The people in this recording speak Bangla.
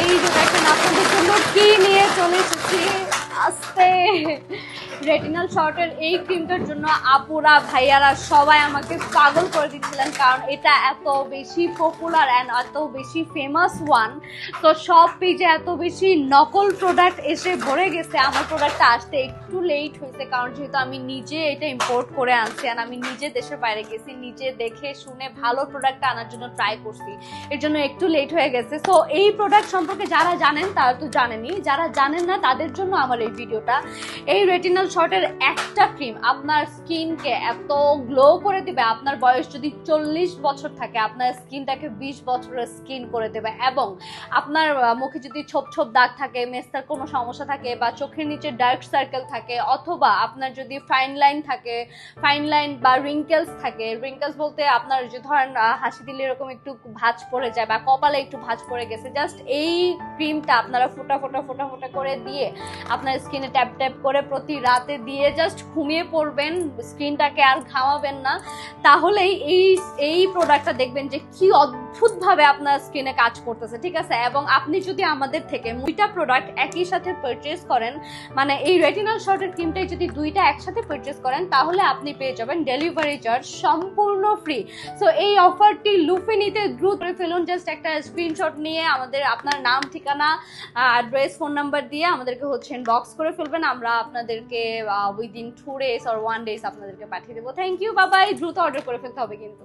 এই যে দেখেন আপনাদের জন্য কি নিয়ে চলে এসেছি। আস্তে রেটিনাল শর্টের এই ক্রিমটার জন্য আপুরা ভাইয়ারা সবাই আমাকে পাগল করে দিচ্ছিলেন, কারণ এটা এত বেশি পপুলার অ্যান্ড এত বেশি ফেমাস ওয়ান। তো সব পেজে এত বেশি নকল প্রোডাক্ট এসে ভরে গেছে। আমার প্রোডাক্টটা আসতে একটু লেট হয়েছে, কারণ যেহেতু আমি নিজে এটা ইম্পোর্ট করে আনছি আর আমি নিজে দেশের বাইরে গেছি, নিজে দেখে শুনে ভালো প্রোডাক্টটা আনার জন্য ট্রাই করছি, এর জন্য একটু লেট হয়ে গেছে। তো এই প্রোডাক্ট সম্পর্কে যারা জানেন তারা তো জানেনই, যারা জানেন না তাদের জন্য আমার এই ভিডিওটা। এই রেটিনাল শর্টের একটা ক্রিম আপনার স্কিনকে এত গ্লো করে দিবে, আপনার বয়স যদি 40 বছর থাকে আপনার স্কিনটাকে 20 বছরের স্কিন করে দেবে। এবং আপনার মুখে যদি ছোপ ছোপ দাগ থাকে, মেস্তার কোনো সমস্যা থাকে, বা চোখের নিচে ডার্ক সার্কেল থাকে, অথবা আপনার যদি ফাইন লাইন থাকে, ফাইন লাইন বা রিঙ্কেলস থাকে, রিঙ্কেলস বলতে আপনার যে ধরেন হাসি দিলে এরকম একটু ভাঁজ পড়ে যায় বা কপালে একটু ভাঁজ পড়ে গেছে, জাস্ট এই ক্রিমটা আপনারা ফোটা ফোটা ফোটা ফোটা করে দিয়ে আপনার স্কিনে ট্যাপ ট্যাপ করে প্রতি রাতে দিয়ে জাস্ট ঘুমিয়ে পড়বেন, স্কিনটাকে আর ঘামাবেন না। তাহলেই এই প্রোডাক্টটা দেখবেন যে কি অদ্ভুতভাবে আপনার স্কিনে কাজ করতেছে, ঠিক আছে। এবং আপনি যদি আমাদের থেকে দুইটা প্রোডাক্ট একই সাথে পারচেজ করেন, মানে এই রেটিনাল শর্টের ক্রিমটাই যদি দুইটা একসাথে পারচেজ করেন, তাহলে আপনি পেয়ে যাবেন ডেলিভারি চার্জ সম্পূর্ণ ফ্রি। সো এই অফারটি লুফে নিতে দ্রুত করে ফেলুন। জাস্ট একটা স্ক্রিনশট নিয়ে আপনার নাম, ঠিকানা, অ্যাড্রেস, ফোন নাম্বার দিয়ে আমাদেরকে ইনবক্স করে ফেলবেন। আমরা আপনাদেরকে উইদিন 2 days or 1 days আপনাদেরকে পাঠিয়ে দেবো। থ্যাংক ইউ, বাবাই। দ্রুত অর্ডার করে ফেলতে হবে কিন্তু।